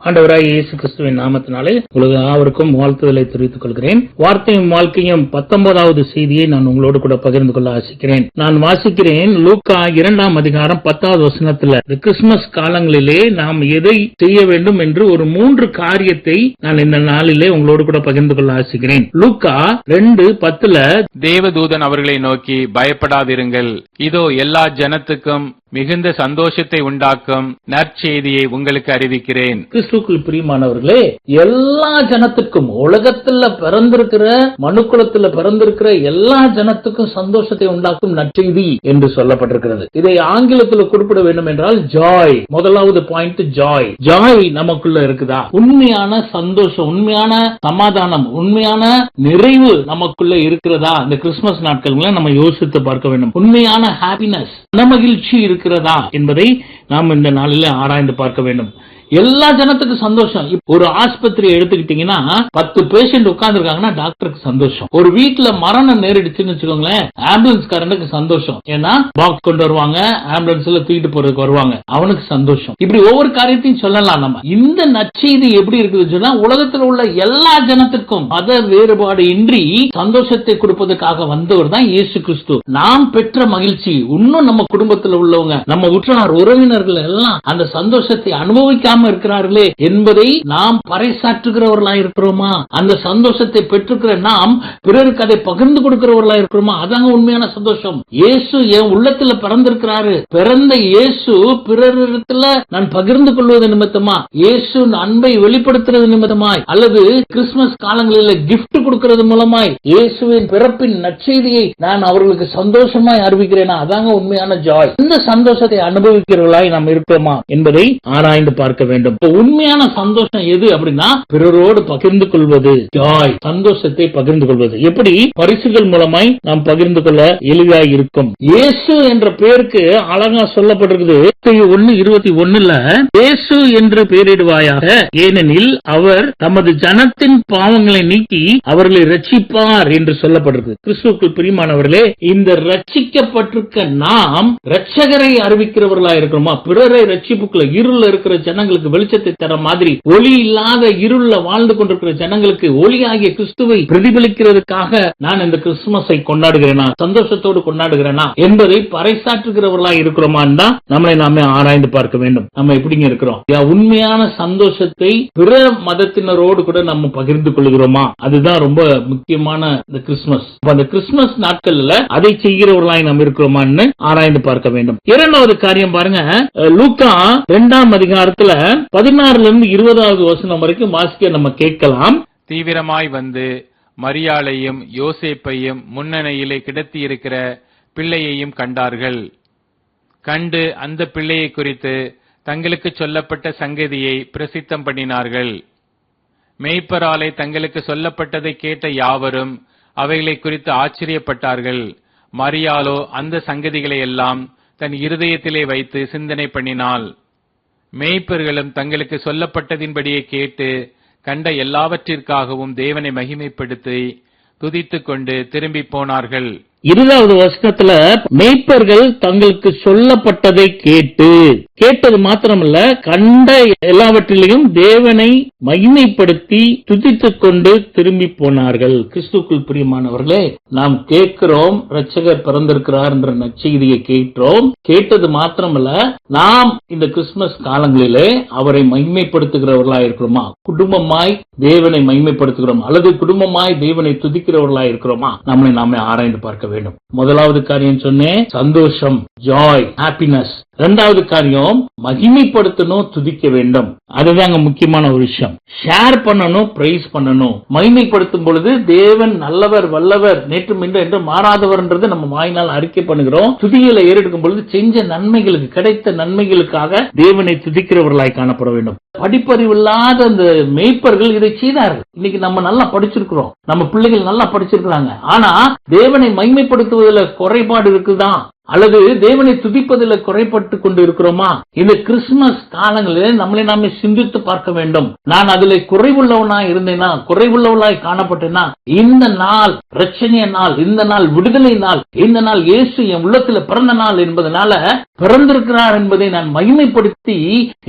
ஆண்டவராய் இயேசு கிறிஸ்துவின் நாமத்தினாலே உங்களுக்கு யாவருக்கும் வாழ்த்துதலை தெரிவித்துக் கொள்கிறேன். வார்த்தையும் வாழ்க்கையும் 19வது செய்தியை நான் உங்களோடு கூட பகிர்ந்து கொள்ள ஆசிக்கிறேன். நான் வாசிக்கிறேன் லூக்கா 2ஆம் அதிகாரம் 10வது வசனத்துல கிறிஸ்துமஸ் காலங்களிலே நாம் எதை செய்ய வேண்டும் என்று ஒரு 3 காரியத்தை நான் இந்த நாளிலே உங்களோடு கூட பகிர்ந்து கொள்ள ஆசிக்கிறேன். லூக்கா 2:10 தேவதூதன் அவர்களை நோக்கி, பயப்படாதிருங்கள், இதோ எல்லா ஜனத்துக்கும் மிகுந்த சந்தோஷத்தை உண்டாக்கும் நற்செய்தியை உங்களுக்கு அறிவிக்கிறேன். கிறிஸ்துவுக்குள் பிரியமானவர்களே, எல்லா ஜனத்துக்கும், உலகத்துல பிறந்திருக்கிற, மனுக்குலத்துல பிறந்திருக்கிற எல்லா ஜனத்துக்கும் சந்தோஷத்தை உண்டாக்கும் நற்செய்தி என்று சொல்லப்பட்டிருக்கிறது. இதை ஆங்கிலத்தில் குறிப்பிட வேண்டும் என்றால் ஜாய். முதலாவது பாயிண்ட் ஜாய். ஜாய் நமக்குள்ள இருக்குதா? உண்மையான சந்தோஷம், உண்மையான சமாதானம், உண்மையான நிறைவு நமக்குள்ள இருக்கிறதா? இந்த கிறிஸ்துமஸ் நாட்கள் நம்ம யோசித்து பார்க்க வேண்டும். உண்மையான ஹாப்பினஸ், மனமகிழ்ச்சி இருக்கிறதா என்பதை நாம் இந்த நாளில் ஆராய்ந்து பார்க்க வேண்டும். எல்லா ஜனத்துக்கும் சந்தோஷம். ஒரு ஆஸ்பத்திரி எடுத்துக்கிட்டீங்கன்னா 10 பேஷண்ட் உட்கார்ந்து இருக்காங்கன்னா டாக்டருக்கு சந்தோஷம். ஒரு வீட்டுல மரணம் நேரிடுச்சுன்னு வச்சுக்கோங்களேன், ஆம்புலன்ஸ் காரனுக்கு சந்தோஷம். ஏன்னா பாக்ஸ் கொண்டு வருவாங்க, ஆம்புலன்ஸ்ல தூக்கிட்டு போறதுக்கு வருவாங்க, அவனுக்கு சந்தோஷம். இப்படி ஒவ்வொரு காரியத்தையும் சொல்லலாம். நம்ம இந்த நற்செய்தி எப்படி இருக்குதுன்னு சொன்னா, உலகத்தில் உள்ள எல்லா ஜனத்திற்கும் மத வேறுபாடு இன்றி சந்தோஷத்தை கொடுப்பதற்காக வந்தவர் தான் இயேசு கிறிஸ்து. நாம் பெற்ற மகிழ்ச்சி, இன்னும் நம்ம குடும்பத்தில் உள்ளவங்க, நம்ம உற்றார் உறவினர்கள் எல்லாம் அந்த சந்தோஷத்தை அனுபவிக்காம இருக்கிறார்களே என்பதை நாம் பறைசாற்றுகிறவர்களா இருக்கிறோமா? அந்த சந்தோஷத்தை பெற்றுக்கிற நாம் பிறருக்கு அதை பகிர்ந்து கொடுக்கிறவர்களா இருக்கிறோமா? அதாங்க உண்மையான சந்தோஷம். இயேசு என் உள்ளத்துல பிறந்திருக்கிறாரு. பிறந்த இயேசு பிறரிடத்துல நான் பகிர்ந்து கொள்வது நிமித்தமா, இயேசு அன்பை வெளிப்படுத்துறது நிமித்தமாய், அல்லது கிறிஸ்துமஸ் காலங்களில் கிஃப்ட் கொடுக்கிறது மூலமாய் இயேசுவின் பிறப்பின் நற்செய்தியை நான் அவர்களுக்கு சந்தோஷமாய் அறிவிக்கிறேனா? அதாங்க உண்மையான ஜாய். இந்த சந்தோஷத்தை அனுபவிக்கிறவர்களாய் நாம் இருக்கிறோமா என்பதை ஆராய்ந்து பார்க்க வேண்டும். உண்மையான சந்தோஷம் எது அப்படின்னா, பிறரோடு பகிர்ந்து கொள்வது. ஜாய், சந்தோஷத்தை பகிர்ந்து கொள்வது. எப்படி? பரிசுகள் மூலமாய் நாம் பகிர்ந்து கொள்ள எளிதாய் இருக்கும். இயேசு என்ற பெயருக்கு அழகா சொல்லப்பட்டிருக்குது. 1:21 இயேசு என்று பெயரிடுவாயாக, ஏனெனில் அவர் தமது ஜனத்தின் பாவங்களை நீக்கி அவர்களை ரட்சிப்பார் என்று சொல்லப்பட்டிருக்கு. கிறிஸ்துவுக்குள் பிரியமானவர்களே, இந்த ரட்சிக்கப்பட்டிருக்க நாம் ரட்சகரை அறிவிக்கிறவர்களா இருக்கிறோமா? பிறரை ரட்சிப்புக்குள்ள, இருள் இருக்கிற ஜனங்களுக்கு வெளிச்சத்தை தர மாதிரி, ஒளி இல்லாத இருள்ல வாழ்ந்து கொண்டிருக்கிற ஜனங்களுக்கு ஒளியாகிய கிறிஸ்துவை பிரதிபலிக்கிறதுக்காக நான் இந்த கிறிஸ்துமஸை கொண்டாடுகிறேனா, சந்தோஷத்தோடு கொண்டாடுகிறேனா என்பதை பறைசாற்றுகிறவர்களா இருக்கிறோமா தான் நம்மளை நாமே ஆராய்ந்து பார்க்க வேண்டும். நம்ம எப்படிங்க இருக்கிறோம்? உண்மையான சந்தோஷத்தை பிற மதத்தினரோடு கூட நம்ம பகிர்ந்து கொள்கிறோமா? அதுதான் ரொம்ப முக்கியமான இந்த கிறிஸ்துமஸ். அந்த கிறிஸ்துமஸ் நாட்கள்ல அதை செய்கிறவர்களாய் நாம் இருக்கிறோமான்னு ஆராய்ந்து பார்க்க வேண்டும். இரண்டாவது காரியம் பாருங்க, லூக்கா 2ஆம் அதிகாரத்துல 16 20வது வசனம் வரைக்கும் வாசிக்க நம்ம கேட்கலாம். தீவிரமாய் வந்து மரியாளையும் யோசேப்பையும் முன்னணியிலே கிடத்தி இருக்கிற பிள்ளையையும் கண்டார்கள். கண்டு அந்த பிள்ளையை குறித்து தங்களுக்கு சொல்லப்பட்ட சங்கதியை பிரசித்தம் பண்ணினார்கள். மேய்ப்பராலே தங்களுக்கு சொல்லப்பட்டதை கேட்ட யாவரும் அவைகளை குறித்து ஆச்சரியப்பட்டார்கள். மரியாளோ அந்த சங்கதிகளை எல்லாம் தன் இருதயத்திலே வைத்து சிந்தனை பண்ணினாள். மேய்ப்பர்களும் தங்களுக்கு சொல்லப்பட்டதின்படியே கேட்டு கண்ட எல்லாவற்றிற்காகவும் தேவனை மகிமைப்படுத்தி துதித்துக் கொண்டு திரும்பி போனார்கள். 20வது வசனத்துல மேய்ப்பர்கள் தங்களுக்கு சொல்லப்பட்டதை கேட்டது மாத்திரமல்ல, கண்ட எல்லாவற்றிலையும் தேவனை மகிமைப்படுத்தி துதித்துக் கொண்டு திரும்பி போனார்கள். கிறிஸ்துவுக்குள் பிரியமானவர்களே, நாம் கேட்கிறோம், இரட்சகர் பிறந்திருக்கிறார் என்ற நற்செய்தியை கேட்டோம். கேட்டது மாத்திரமல்ல, நாம் இந்த கிறிஸ்துமஸ் காலங்களிலே அவரை மகிமைப்படுத்துகிறவர்களா இருக்கிறோமா? குடும்பமாய் தேவனை மகிமைப்படுத்துகிறோம் அல்லது குடும்பமாய் தேவனை துதிக்கிறவர்களா இருக்கிறோமா? நம்மளை நாமே ஆராய்ந்து பார்க்க வேண்டும். முதலாவது காரியம் சொன்னேன், சந்தோஷம், ஜாய், ஹாப்பினஸ். இரண்டாவது காரியம் மகிமைப்படுத்தணும், துதிக்க வேண்டும். அதுதாங்க முக்கியமான ஒரு விஷயம். ஷேர் பண்ணணும், பிரைஸ் பண்ணணும். மகிமைப்படுத்தும் பொழுது தேவன் நல்லவர், வல்லவர், நேற்றும் இன்று என்று மாறாதவர்ன்றது நம்ம வாயினால் அறிக்கை பண்ணுகிறோம். துதிகளை ஏறெடுக்கும் பொழுது செஞ்ச நன்மைகளுக்கு, கிடைத்த நன்மைகளுக்காக தேவனை துதிக்கிறவர்களாய் காணப்பட வேண்டும். படிப்பறிவில்லாத அந்த மேய்ப்பர்கள் இதை செய்தார்கள். இன்னைக்கு நம்ம நல்லா படிச்சிருக்கிறோம், நம்ம பிள்ளைகள் நல்லா படிச்சிருக்கிறாங்க. ஆனா தேவனை மகிமைப்படுத்துவதில் குறைபாடு இருக்குதான், அல்லது தேவனை துதிப்பதில் குறைபட்டு கொண்டு இருக்கிறோமா? இந்த கிறிஸ்துமஸ் காலங்களில் நம்மளை நாமே சிந்தித்து பார்க்க வேண்டும். நான் அதில் குறைவுள்ளவனாய் இருந்தேனா, குறைவுள்ளவளாய் காணப்பட்டேனா? இந்த நாள் ரட்சணிய நாள், இந்த நாள் விடுதலை நாள், இந்த நாள் இயேசு என் உள்ளத்துல பிறந்த நாள் என்பதனால பிறந்திருக்கிறார் என்பதை நான் மகிமைப்படுத்தி,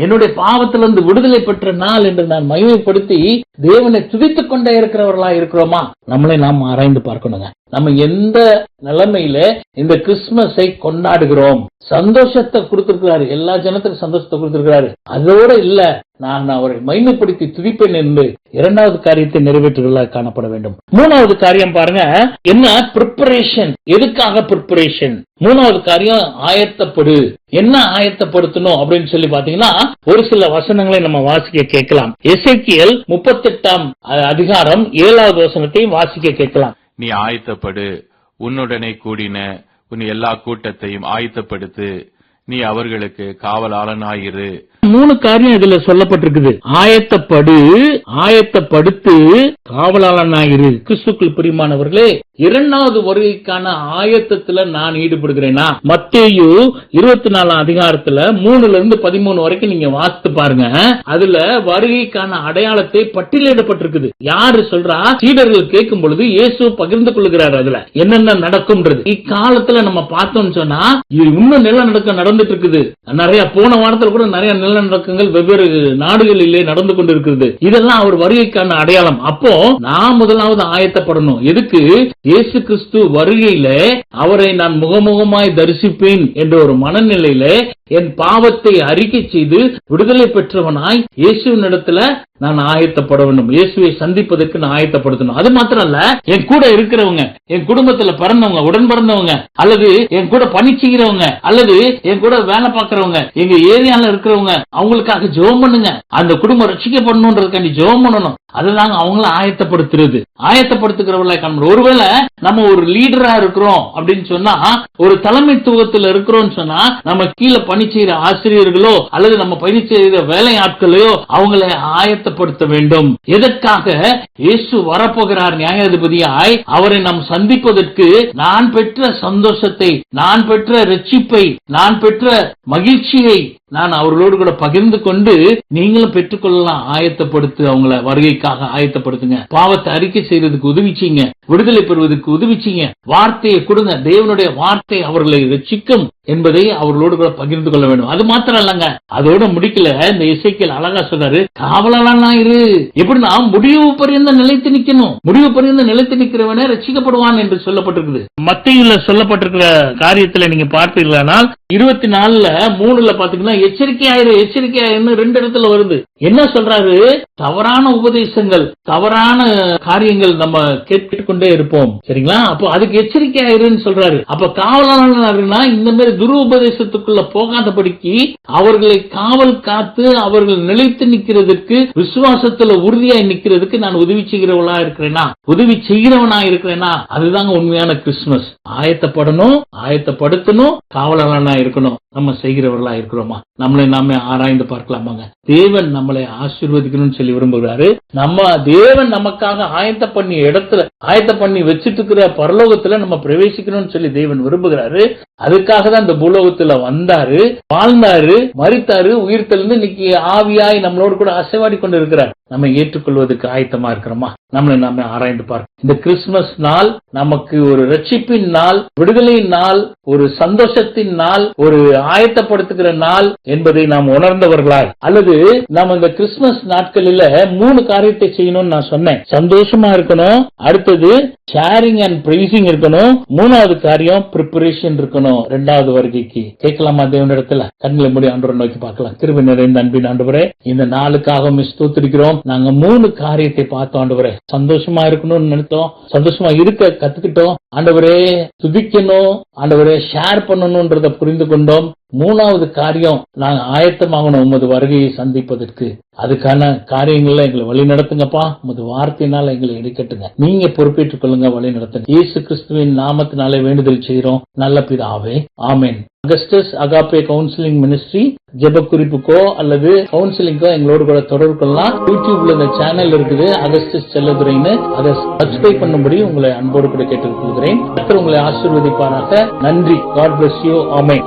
என்னுடைய பாவத்திலிருந்து விடுதலை பெற்ற நாள் என்று நான் மகிமைப்படுத்தி தேவனை துதித்துக் கொண்டே இருக்கிறவர்களாய் இருக்கிறோமா? நம்மளை நாம் ஆராய்ந்து பார்க்கணுங்க. நம்ம எந்த நிலைமையில இந்த கிறிஸ்துமஸை கொண்டாடுகிறோம்? சந்தோஷத்தை கொடுத்திருக்கிறாரு, எல்லா ஜனத்துக்கும் சந்தோஷத்தை கொடுத்திருக்கிறாரு. அதோட இல்ல, நான் அவரை மகிமைப்படுத்தி துதிப்பேன் என்று இரண்டாவது காரியத்தை நிறைவேற்றுவதாக காணப்பட வேண்டும். மூணாவது காரியம் பாருங்க, என்ன? பிரிப்பரேஷன். எதுக்காக பிரிப்பரேஷன்? மூணாவது காரியம் ஆயத்தப்படு. என்ன ஆயத்தப்படுத்தணும் அப்படின்னு சொல்லி பாத்தீங்கன்னா, ஒரு சில வசனங்களை நம்ம வாசிக்க கேட்கலாம். எசேக்கியேல் 38ஆம் அதிகாரம் 7வது வசனத்தை வாசிக்க கேட்கலாம். நீ ஆயத்தப்படு, உன்னுடனே கூடின உன் எல்லா கூட்டத்தையும் ஆயத்தப்படுத்து, நீ அவர்களுக்கு காவலாளனாயிரு. 3 காரியம் இதுல சொல்லப்பட்டிருக்குது. ஆயத்தப்படு, ஆயத்தப்படுத்து, காவலாளனாயிரு. கிறிஸ்துக்குள் பிரியமானவர்களே, இரண்டாவது வருகைக்கான ஆயத்தத்துல நான் ஈடுபடுகிறேனா? மத்தேயு 24ஆம் அதிகாரத்துல 3-13 வரைக்கும் நீங்க வாசித்து பாருங்க. அதுல வருகைக்கான அடையாளத்தை பட்டியலிடப்பட்டிருக்குது. யாரு சொல்றா? சீடர்கள் கேட்கும் பொழுது இயேசு பகிர்ந்து கொள்கிறார் அதுல என்னென்ன நடக்கும்ன்றது. இக்காலத்துல நம்ம பார்த்தோம்னு சொன்னா இன்னும் நிலநடுக்கம் நடந்துட்டு இருக்குது. நிறைய போன வாரத்துல கூட நிறைய நிலநடுக்கங்கள் வெவ்வேறு நாடுகளிலே நடந்து கொண்டு இருக்கிறது. இதெல்லாம் அவர் வருகைக்கான அடையாளம். அப்போ நான் முதலாவது ஆயத்தப்படணும். எதுக்கு? இயேசு கிறிஸ்து வருகையில அவரை நான் முகமுகமாய் தரிசிப்பேன் என்ற ஒரு மனநிலையில என் பாவத்தை அறிக்கை செய்து விடுதலை பெற்றவனாய் இயேசுவின் இடத்துல நான் ஆயத்தப்பட வேண்டும். இயேசுவை சந்திப்பதற்கு நான் ஆயத்தப்படுத்தணும். அது மாத்திரம் இல்ல, என் கூட இருக்கிறவங்க, என் குடும்பத்துல பிறந்தவங்க, உடன் பிறந்தவங்க, அல்லது என் கூட பணி செய்கிறவங்க, அல்லது என் கூட வேலை பார்க்கிறவங்க, எங்க ஏரியால இருக்கிறவங்க, அவங்களுக்காக ஜெபம் பண்ணுங்க. அந்த குடும்பம் ரட்சிக்கப்படணும்ன்றதுக்காண்டி ஜெபம் பண்ணணும். அதுதாங்க அவங்கள ஆயத்தப்படுத்துறது. ஆயத்தப்படுத்துகிறவர்களாய் காணணும். ஒருவேளை நம்ம ஒரு லீடரா இருக்கிறோம் அப்படின்னு சொன்னா, ஒரு தலைமைத்துவத்தில் இருக்கிறோம் சொன்னா, நம்ம கீழே பணி செய்கிற ஆசிரியர்களோ அல்லது நம்ம பணி செய்கிற வேலை ஆட்களையோ அவங்களை ஆயத்தப்படுத்த வேண்டும். எதற்காக? இயேசு வரப்போகிறார் நியாயாதிபதியாய். அவரை நாம் சந்திப்பதற்கு நான் பெற்ற சந்தோஷத்தை, நான் பெற்ற ரட்சிப்பை, நான் பெற்ற மகிழ்ச்சியை நான் அவர்களோடு கூட பகிர்ந்து கொண்டு நீங்களும் பெற்றுக்கொள்ளலாம். ஆயத்தப்படுத்து, அவங்கள வருகைக்காக ஆயத்தப்படுத்துங்க. பாவத்தை அறிக்கை செய்யறதுக்கு உதவிச்சீங்க, விடுதலை பெறுவதற்கு உதவிச்சீங்க. வார்த்தையை கொடுங்க. தேவனுடைய வார்த்தை அவர்களை ரட்சிக்கும் என்பதை அவர்களோடு கூட பகிர்ந்து கொள்ள வேண்டும். அது மாத்திரம் இல்லங்க, அதோட முடிக்கல. இந்த எசேக்கியேல் அழகா சொல்றாரு, காவலாளனாயிரு. எப்படின்னா முடிவு பரியந்த நிலைத்து நிக்கணும். முடிவு பரியந்த நிலைத்து நிக்கிறவனே ரட்சிக்கப்படுவான் என்று சொல்லப்பட்டிருக்குது. மத்தேயுல சொல்லப்பட்டிருக்கிற காரியத்துல நீங்க பார்த்தீர்களானால் 24:3 பாத்தீங்கன்னா எச்சரிக்கையாயிரு, எச்சரிக்கையாயிரு 2 இடத்துல வருது. என்ன சொல்றாரு? தவறான உபதேசங்கள், தவறான காரியங்கள் நம்ம கேட்டுக்கொண்டே இருப்போம். சரிங்களா? அப்போ அதுக்கு எச்சரிக்கையாயிருன்னு சொல்றாரு. அப்ப காவலாளனா இந்த மாதிரி துரு உபதேசத்துக்குள்ள போகாதபடிக்கு அவர்களை காவல் காத்து அவர்கள் நிலைத்து நிற்கிறதுக்கு, விசுவாசத்துல உறுதியாய் நிற்கிறதுக்கு நான் உதவி செய்கிறவளா இருக்கிறேனா, உதவி செய்கிறவனா இருக்கிறேனா? அதுதாங்க உண்மையான கிறிஸ்துமஸ். ஆயத்தப்படணும், ஆயத்தப்படுத்தணும், காவலாளனா இருக்கணும். நம்ம செய்கிறவர்களா இருக்கிறோமா? நம்மளை நாமே ஆராய்ந்து பார்க்கலாமாங்க. தேவன் நம்மளை ஆசீர்வதிக்கணும்னு சொல்லி விரும்புகிறாரு. நம்ம தேவன் நமக்காக ஆயத்த பண்ணி இடத்துல, ஆயத்த பண்ணி வச்சிட்டு இருக்கிற பரலோகத்துல நம்ம பிரவேசிக்கணும்னு சொல்லி தேவன் விரும்புகிறாரு. அதுக்காக தான் இந்த பூலோகத்துல வந்தாரு, வாழ்ந்தாரு, மரித்தாரு, உயிர் தெளிந்து இன்னைக்கு ஆவியாய் நம்மளோடு கூட அசைவாடி கொண்டு இருக்கிறார். நம்ம ஏற்றுக்கொள்வதற்கு ஆயத்தமா இருக்கிறோமா? நம்மளை நாமே ஆராய்ந்து பார்க்க. இந்த கிறிஸ்துமஸ் நாள் நமக்கு ஒரு ரட்சிப்பின் நாள், விடுதலை நாள், ஒரு சந்தோஷத்தின் நாள், ஒரு ஆயத்தப்படுத்துகிற நாள் என்பதை நாம் உணர்ந்தவர்களாய், அல்லது நம்ம இந்த கிறிஸ்துமஸ் நாட்களில 3 காரியத்தை செய்யணும்னு நான் சொன்னேன். சந்தோஷமா இருக்கணும், அடுத்தது ஷேரிங் அண்ட் பிரைசிங் இருக்கணும், 3வது காரியம் பிரிப்பரேஷன் இருக்கணும் 2வது வருகைக்கு. கேட்கலாமா தேவனிடத்துல? கண்களை மூடி ஆண்டவரை நோக்கி பார்க்கலாம். கிருபை நிறைந்த அன்பின் ஆண்டவரே, இந்த நாளுக்காக ஸ்தோத்திரிக்கிறோம். நாங்க 3 காரியத்தை பார்த்தோம் ஆண்டவரே. சந்தோஷமா இருக்கணும்னு நினைத்தோம், சந்தோஷமா இருக்க கத்துக்கிட்டோம் ஆண்டவரே, துதிக்கணும் ஆண்டவரே, ஷேர் பண்ணணும்ன்றத புரிந்து கொண்டோம். 3வது காரியம், நாங்க ஆயத்தமாகணும் உமது வருகையை சந்திப்பதற்கு. அதுக்கான காரியங்கள்ல எங்களை வழி நடத்துங்கப்பா. உமது வார்த்தையினால எங்களை எடுக்கட்டுங்க. நீங்க பொறுப்பேற்றுக் கொள்ளுங்க, வழி நடத்துங்க. இயேசு கிறிஸ்துவின் நாமத்தினாலே வேண்டுதல் செய்கிறோம் நல்ல பிதாவே, ஆமென். அகஸ்டஸ் அகாப்பே கவுன்சிலிங் மினிஸ்ட்ரி ஜெப குறிப்புக்கோ அல்லது கவுன்சிலிங்கோ எங்களோடு கூட தொடர்பு கொள்ளலாம். யூடியூப்ல இந்த சேனல் இருக்குது, அகஸ்டஸ் செல்லதுரைன்னு. அதை சப்ஸ்கிரைப் பண்ணும்படி உங்களை அன்போடு கூட கேட்டுக்கொள்கிறேன். கர்த்தர் உங்களை ஆசீர்வதிப்பாராக. நன்றி. God bless you. ஆமென்.